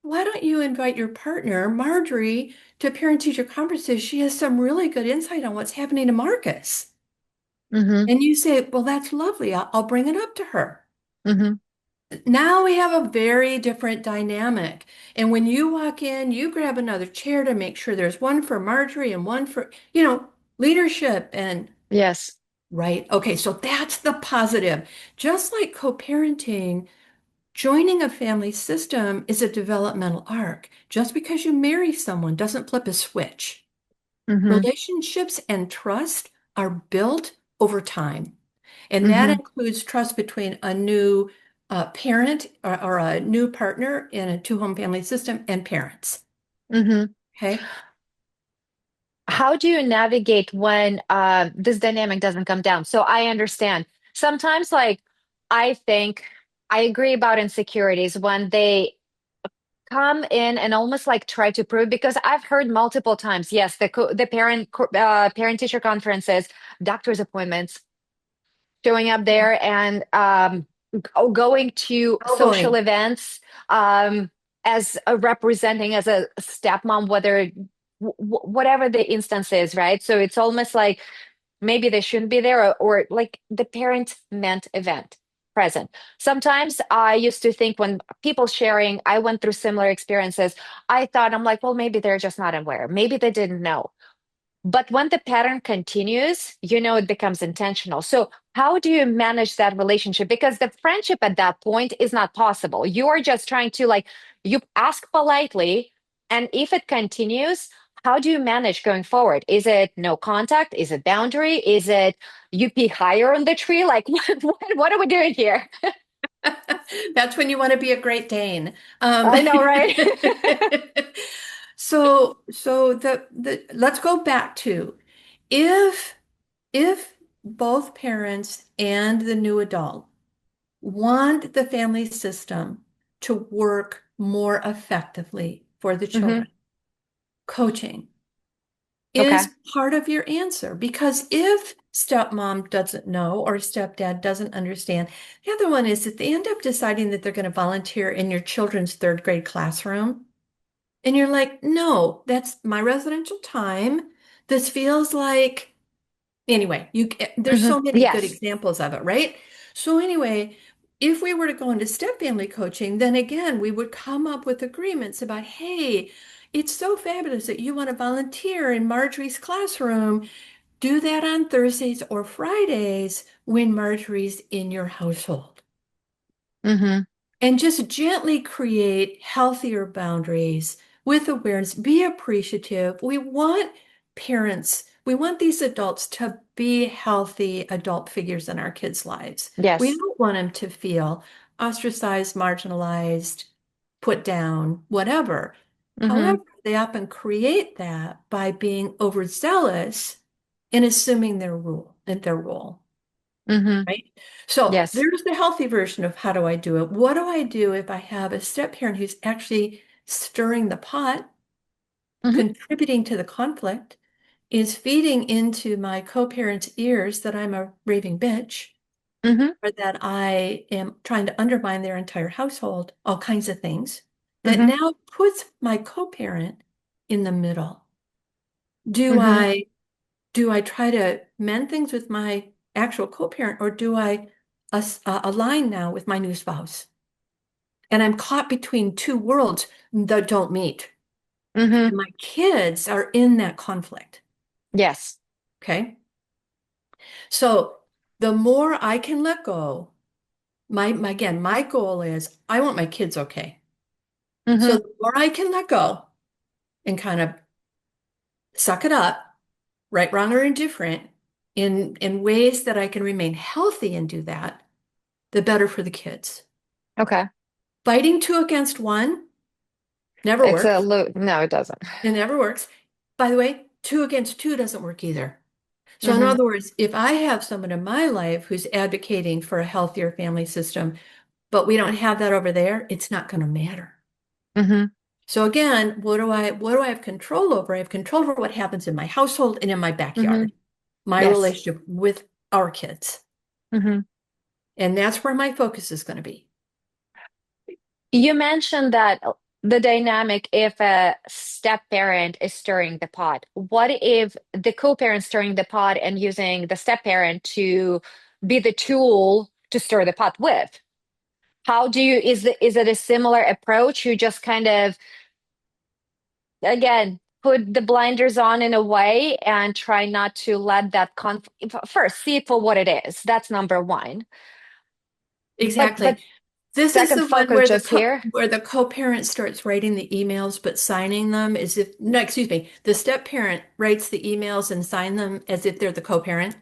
why don't you invite your partner, Marjorie, to parent-teacher conferences? She has some really good insight on what's happening to Marcus. Hmm. And you say, well, that's lovely. I'll bring it up to her. Hmm. Now we have a very different dynamic. And when you walk in, you grab another chair to make sure there's one for Marjorie and one for, leadership and Yes. right. Okay, so that's the positive. Just like co-parenting, joining a family system is a developmental arc. Just because you marry someone doesn't flip a switch. Hmm. Relationships and trust are built over time. And that Hmm. includes trust between a new parent or a new partner in a two-home family system and parents. Hmm. Okay. How do you navigate when this dynamic doesn't come down? So I understand. Sometimes, like, I think I agree about insecurities when they come in and almost like try to prove, because I've heard multiple times, yes, the parent teacher conferences, doctor's appointments, showing up there and going to Oh social boy. events, as a representing as a stepmom, whatever the instance is, right? So it's almost like maybe they shouldn't be there, or like the parent meant event present. Sometimes I used to think, when people sharing, I went through similar experiences, I thought, I'm like, well, maybe they're just not aware, maybe they didn't know. But when the pattern continues, it becomes intentional. So, how do you manage that relationship? Because the friendship at that point is not possible. You are just trying to, like, you ask politely. And if it continues, how do you manage going forward? Is it no contact? Is it boundary? Is it you peak higher on the tree? Like, what are we doing here? That's when you want to be a Great Dane. I know, right? So the let's go back to if if both parents and the new adult want the family system to work more effectively for the Hmm. children, coaching Okay. is part of your answer. Because if stepmom doesn't know or stepdad doesn't understand, the other one is that they end up deciding that they're going to volunteer in your children's third grade classroom. And you're like, no, that's my residential time. This feels like anyway, there's Hmm. so many good Yes. examples of it, right? So anyway, if we were to go into step family coaching, then again, we would come up with agreements about, hey, it's so fabulous that you want to volunteer in Marjorie's classroom. Do that on Thursdays or Fridays when Marjorie's in your household. Hmm. And just gently create healthier boundaries with awareness. Be appreciative. We want these adults to be healthy adult figures in our kids' lives. We Yes. don't want them to feel ostracized, marginalized, put down, whatever. Hmm. However, they often create that by being overzealous and assuming their role. Hmm. Right? So Yes. there's the healthy version of how do I do it? What do I do if I have a step parent who's actually stirring the pot, Hmm. contributing to the conflict, is feeding into my co-parent's ears that I'm a raving bitch, Mm-hmm. or that I am trying to undermine their entire household, all kinds of things, that Mm-hmm. now puts my co-parent in the middle. Do Mm-hmm. I do I try to mend things with my actual co-parent, or do I align now with my new spouse? And I'm caught between two worlds that don't meet. Mm-hmm. And my kids are in that conflict. Yes. Okay. So the more I can let go, again, my goal is I want my kids okay. So Mm-hmm. the more I can let go and kind of suck it up, right, wrong, or indifferent, in ways that I can remain healthy and do that, the better for the kids. Okay. Fighting two against one never It's a works. lo no, it doesn't. It never works. By the way, two against two doesn't work either. So, in Mm-hmm. other words, if I have someone in my life who's advocating for a healthier family system, but we don't have that over there, it's not going to matter. Mm-hmm. So again, what do I have control over? I have control over what happens in my household and in my Mm-hmm. backyard, my Yes. relationship with our kids. Mm-hmm. And that's where my focus is going to be. You mentioned that the dynamic if a step parent is stirring the pot. What if the co-parent stirring the pot and using the step parent to be the tool to stir the pot with? How do you is it a similar approach? You just kind of again put the blinders on in a way and try not to let that first see it for what it is. That's number one. But Exactly. This is second the one focus where just here. where the co-parent starts writing the emails but signing them as if no, excuse me, the step parent writes the emails and sign them as if they're the co-parent.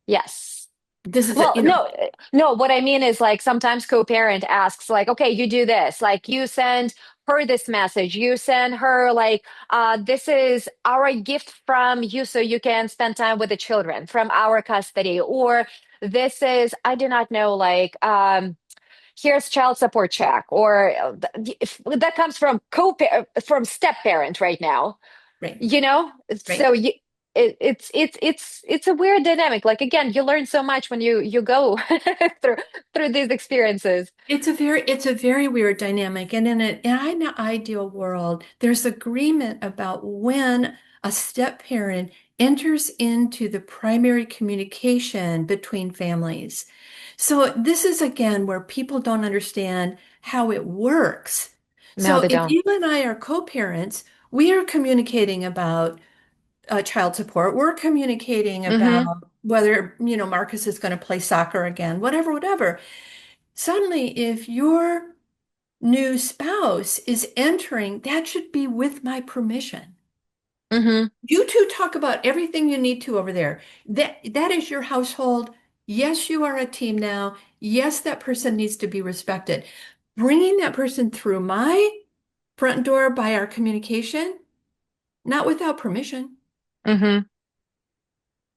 Yes. This is a, Well, no, no, what I mean is like sometimes co-parent asks like, okay, you do this, like you send her this message, you send her like, this is our gift from you so you can spend time with the children from our custody, or this is, I do not know, like, here's child support check, or if that comes from from step parent right now, right, you know right. so it's a weird dynamic, like again you learn so much when you go through these experiences. It's a very weird dynamic. And in an ideal world, there's agreement about when a step parent enters into the primary communication between families. So this is again where people don't understand how it works. No, So they if don't. you and I are co-parents, we are communicating about child support. We're communicating Mm-hmm. about whether, Marcus is going to play soccer again, whatever, whatever. Suddenly, if your new spouse is entering, that should be with my permission. Mm-hmm. You two talk about everything you need to over there. That is your household. Yes, you are a team now. Yes, that person needs to be respected. Bringing that person through my front door by our communication, not without permission, Mm-hmm.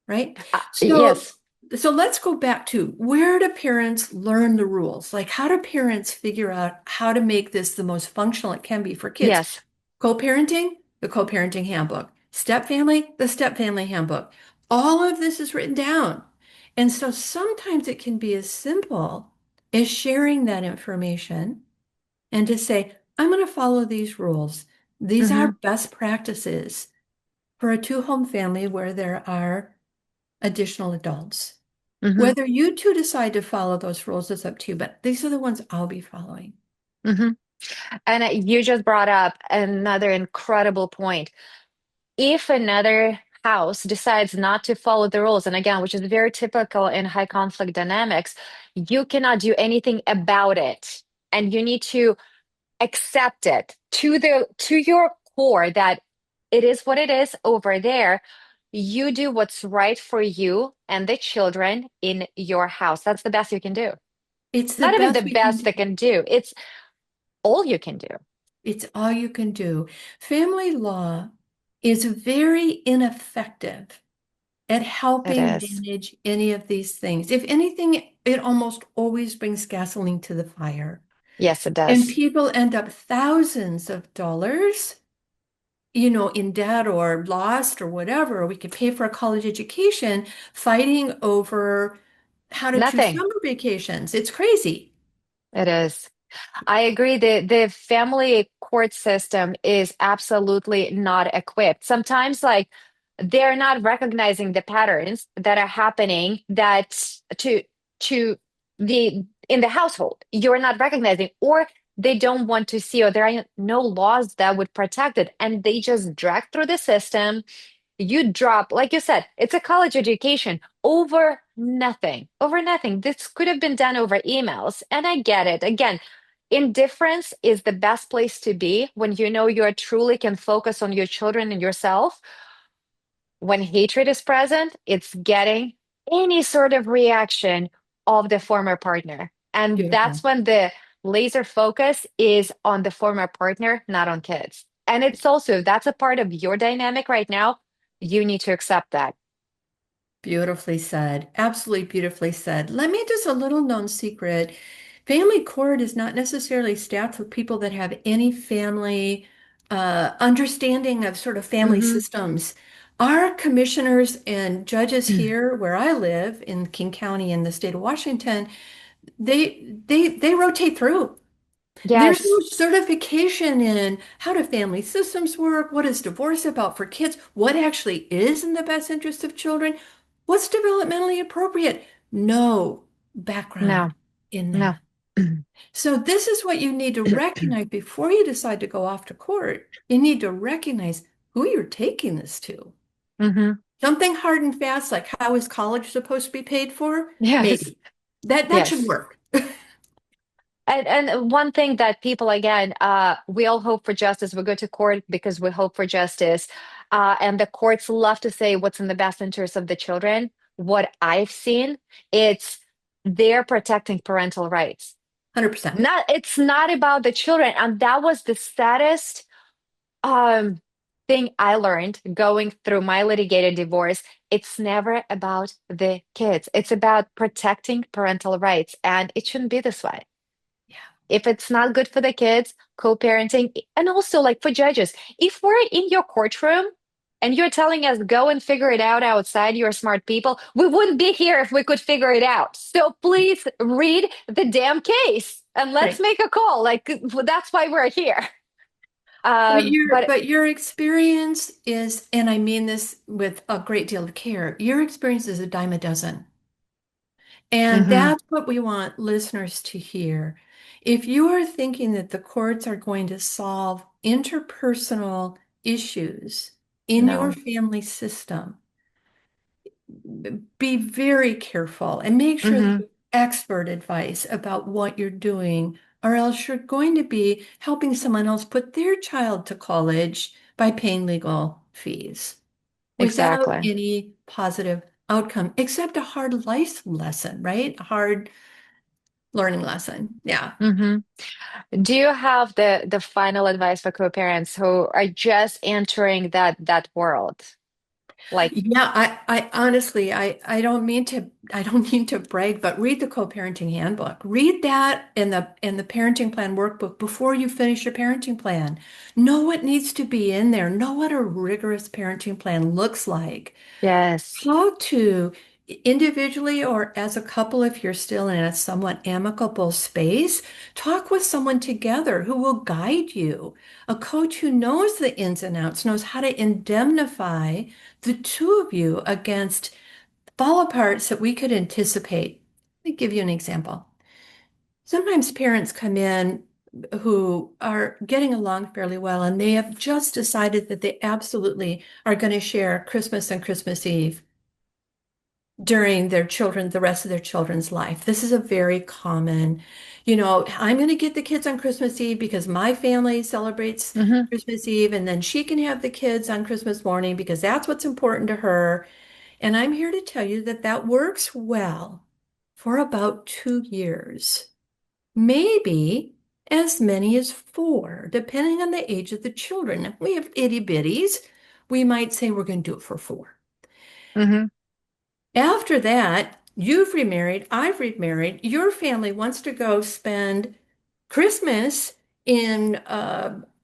right? So, Yes. so let's go back to where do parents learn the rules? Like, how do parents figure out how to make this the most functional it can be for kids? Yes. Co-parenting, the co-parenting handbook. Step family, the step family handbook. All of this is written down. And so sometimes it can be as simple as sharing that information and to say, I'm going to follow these rules. These are Mm-hmm. best practices for a two-home family where there are additional adults. Mm-hmm. Whether you two decide to follow those rules is up to you, but these are the ones I'll be following. Mm-hmm. And you just brought up another incredible point. If another house decides not to follow the rules, and again, which is very typical in high conflict dynamics, you cannot do anything about it. And you need to accept it to your core that it is what it is over there. You do what's right for you and the children in your house. That's the best you can do. It's the Not even the best we can best do. they can do. It's all you can do. It's all you can do. Family law is very ineffective at It helping is. manage any of these things. If anything, it almost always brings gasoline to the fire. Yes, it And does. people end up thousands of dollars, in debt or lost or whatever. We could pay for a college education fighting over how to choose Nothing. summer vacations. It's crazy. It is. I agree that the family court system is absolutely not equipped. Sometimes, like, they're not recognizing the patterns that are happening that to the in the household. You're not recognizing, or they don't want to see, or there are no laws that would protect it, and they just drag through the system. You drop, like you said, it's a college education over nothing, over nothing. This could have been done over emails. And I get it. Again, indifference is the best place to be when you know you truly can focus on your children and yourself. When hatred is present, it's getting any sort of reaction of the former partner. And that's Beautiful. when the laser focus is on the former partner, not on kids. And it's also, if that's a part of your dynamic right now, you need to accept that. Beautifully said. Absolutely beautifully said. Let me just a little known secret. Family court is not necessarily staffed with people that have any family understanding of sort of family Hmm. systems. Our commissioners and judges here, where I live in King County in the state of Washington, they rotate through. There's no Yes. certification in how do family systems work? What is divorce about for kids? What actually is in the best interest of children? What's developmentally appropriate? No background No, in no. that. So this is what you need to recognize before you decide to go off to court. You need to recognize who you're taking this to. Hmm. Something hard and fast, like how is college supposed to be paid for? Yes. Maybe. That should Yes. work. And one thing that people, again, we all hope for justice. We go to court because we hope for justice. And the courts love to say what's in the best interest of the children. What I've seen, it's they're protecting parental rights. 100%. It's not about the children. And that was the saddest um thing I learned going through my litigated divorce. It's never about the kids. It's about protecting parental rights. And it shouldn't be this way. Yeah. If it's not good for the kids, co-parenting, and also like for judges, if we're in your courtroom and you're telling us go and figure it out outside, you're smart people, we wouldn't be here if we could figure it out. So please read the damn case and let's Right. make a call. Like that's why we're here. But But your experience is, and I mean this with a great deal of care, your experience is a dime a dozen. And mhm, that's what we want listeners to hear. If you are thinking that the courts are going to solve interpersonal issues in your no. family system, be very careful and make sure that Hmm. you have expert advice about what you're doing, or else you're going to be helping someone else put their child to college by paying legal fees without Exactly. any positive outcome, except a hard life lesson, right? A hard learning lesson. Yeah. Hmm. Do you have the final advice for co-parents who are just entering that world? Like, Yeah, I honestly, I don't mean to, I don't mean to brag, but read the co-parenting handbook. Read that in the parenting plan workbook before you finish your parenting plan. Know what needs to be in there. Know what a rigorous parenting plan looks like. yes. How to individually or as a couple, if you're still in a somewhat amicable space, talk with someone together who will guide you. A coach who knows the ins and outs, knows how to indemnify the two of you against fall aparts that we could anticipate. Let me give you an example. Sometimes parents come in who are getting along fairly well, and they have just decided that they absolutely are going to share Christmas and Christmas Eve during the rest of their children's life. This is a very common, I'm going to get the kids on Christmas Eve because my family celebrates Hmm. Christmas Eve, and then she can have the kids on Christmas morning because that's what's important to her. And I'm here to tell you that that works well for about 2 years, maybe as many as four, depending on the age of the children. If we have itty bitties, we might say we're going to do it for four. Hmm. After that, you've remarried, I've remarried, your family wants to go spend Christmas in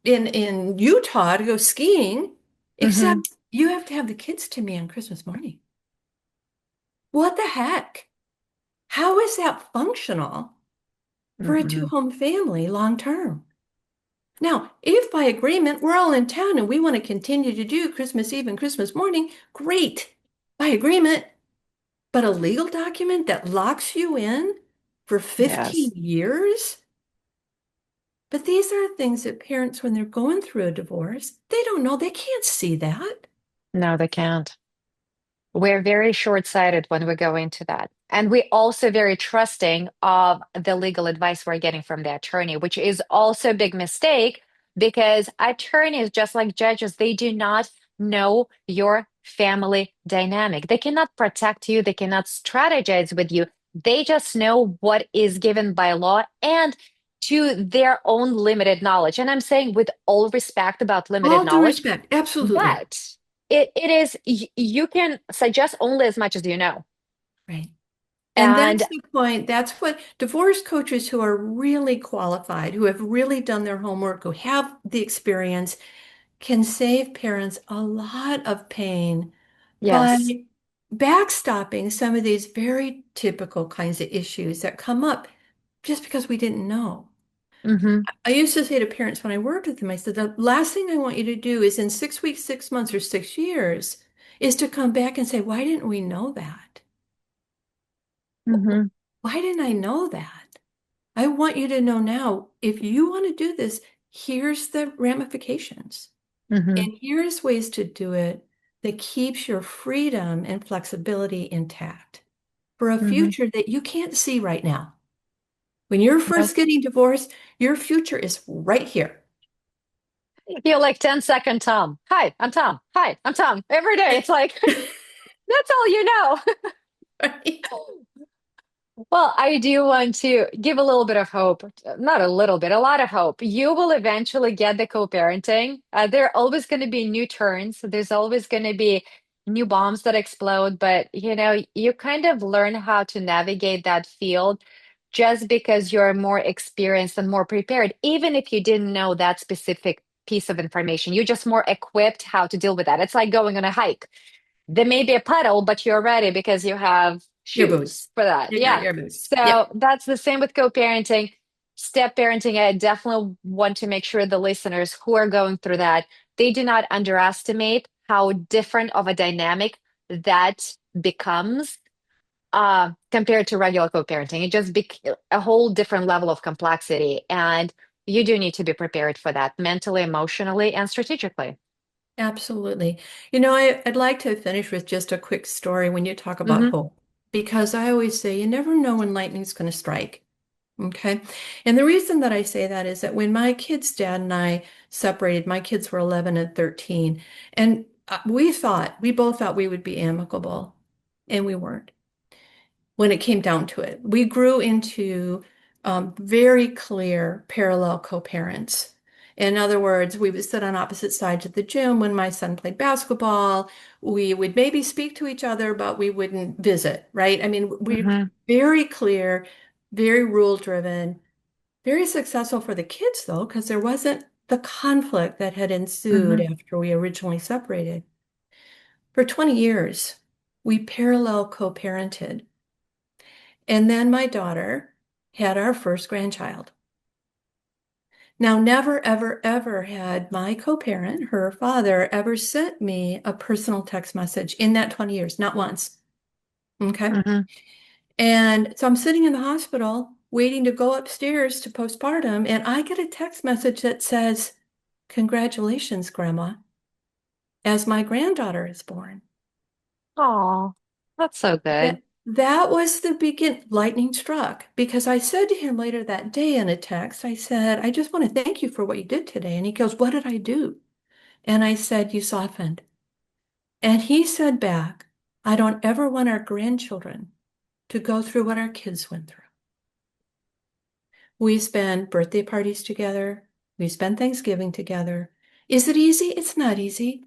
Utah to go skiing, Hmm. except you have to have the kids to me on Christmas morning. What the heck? How is that functional for a Mm-mm. two-home family long term? Now, if by agreement we're all in town and we want to continue to do Christmas Eve and Christmas morning, great, by agreement. But a legal document that locks you in for 15 Yes. years? But these are things that parents, when they're going through a divorce, they don't know. They can't see that. No, they can't. We're very short-sighted when we go into that. And we also very trusting of the legal advice we're getting from the attorney, which is also a big mistake because attorneys, just like judges, they do not know your family dynamic. They cannot protect you, they cannot strategize with you. They just know what is given by law and to their own limited knowledge. And I'm saying with all respect about limited All due knowledge, respect, absolutely. but it is you can suggest only as much as you know. Right. And And that's the point. That's what divorce coaches who are really qualified, who have really done their homework, who have the experience, can save parents a lot of pain by yes. backstopping some of these very typical kinds of issues that come up just because we didn't know. Hmm. I used to say to parents when I worked with them, I said, the last thing I want you to do is in 6 weeks, 6 months, or 6 years is to come back and say, why didn't we know that? Hmm. Why didn't I know that? I want you to know now, if you want to do this, here's the ramifications. Hmm. And here's ways to do it that keeps your freedom and flexibility intact for a Hmm. future that you can't see right now. When you're No. first getting divorced, your future is right here. You're like 10-second Tom. Hi, I'm Tom. Hi, I'm Tom. Every day it's like that's all you know. Right? Well, I do want to give a little bit of hope. Not a little bit, a lot of hope. You will eventually get the co-parenting. There are always going to be new turns. There's always going to be new bombs that explode, but you kind of learn how to navigate that field just because you're more experienced and more prepared, even if you didn't know that specific piece of information. You're just more equipped how to deal with that. It's like going on a hike. There may be a puddle, but you're ready because you have Your boots. shoes for that. You got Yeah. your boots. So Yep. that's the same with co-parenting. Step parenting, I definitely want to make sure the listeners who are going through that, they do not underestimate how different of a dynamic that becomes compared to regular co-parenting. It just be a whole different level of complexity. And you do need to be prepared for that mentally, emotionally, and strategically. Absolutely. I'd like to finish with just a quick story when you talk about Hmm. hope, because I always say you never know when lightning's going to strike. Okay. And the reason that I say that is that when my kids' dad and I separated, my kids were 11 and 13, and we both thought we would be amicable, and we weren't when it came down to it. We grew into very clear parallel co-parents. In other words, we would sit on opposite sides of the gym when my son played basketball. We would maybe speak to each other, but we wouldn't visit, right? I mean, we Hmm. very clear, very rule driven, very successful for the kids though, because there wasn't the conflict that had ensued Hmm. after we originally separated. For 20 years, we parallel co-parented. And then my daughter had our first grandchild. Now, never, ever, ever had my co-parent, her father, ever sent me a personal text message in that 20 years, not once. Okay. Hmm. And so I'm sitting in the hospital waiting to go upstairs to postpartum, and I get a text message that says, congratulations, Grandma, as my granddaughter is born. Oh, that's so good. That was the lightning struck because I said to him later that day in a text, I said, I just want to thank you for what you did today. And he goes, what did I do? And I said, you softened. And he said back, I don't ever want our grandchildren to go through what our kids went through. We spend birthday parties together. We spend Thanksgiving together. Is it easy? It's not easy.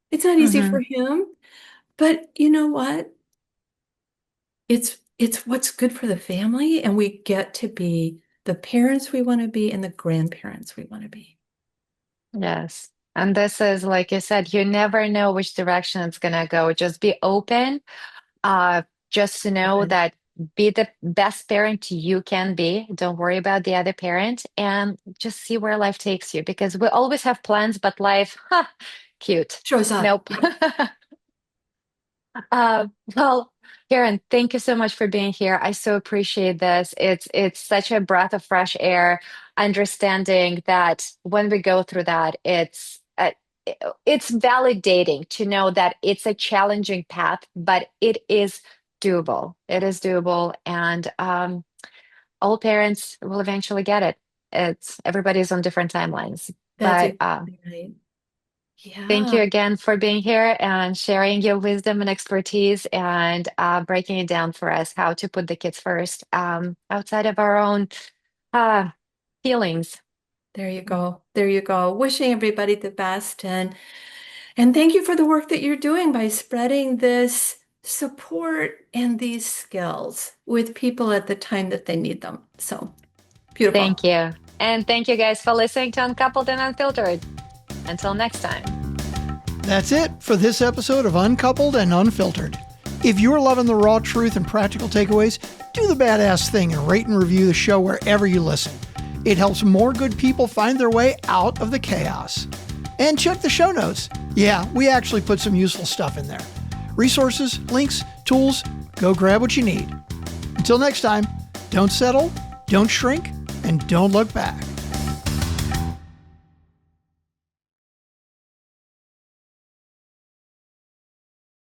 It's not easy for Hmm. him. But you know what? It's what's good for the family, and we get to be the parents we want to be and the grandparents we want to be. Yes. And this is, like you said, you never know which direction it's gonna go. Just be open. Uh, just to know Open. that be the best parent you can be. Don't worry about the other parent and just see where life takes you because we always have plans, but life, cute. Shows up. Nope. Uh, well, Karen, thank you so much for being here. I so appreciate this. It's such a breath of fresh air, understanding that when we go through that, it's validating to know that it's a challenging path, but it is doable. It is doable, and all parents will eventually get it. It's everybody's on different timelines, That's but exactly right. thank Yeah, you again for being here and sharing your wisdom and expertise and breaking it down for us how to put the kids first outside of our own uh, feelings. there you go. There you go. Wishing everybody the best and thank you for the work that you're doing by spreading this support and these skills with people at the time that they need them. So beautiful. Thank you. And thank you guys for listening to Uncoupled and Unfiltered. Until next time. That's it for this episode of Uncoupled and Unfiltered. If you're loving the raw truth and practical takeaways, do the badass thing and rate and review the show wherever you listen. It helps more good people find their way out of the chaos. And check the show notes. Yeah, we actually put some useful stuff in there. Resources, links, tools, go grab what you need. Until next time, don't settle, don't shrink, and don't look back.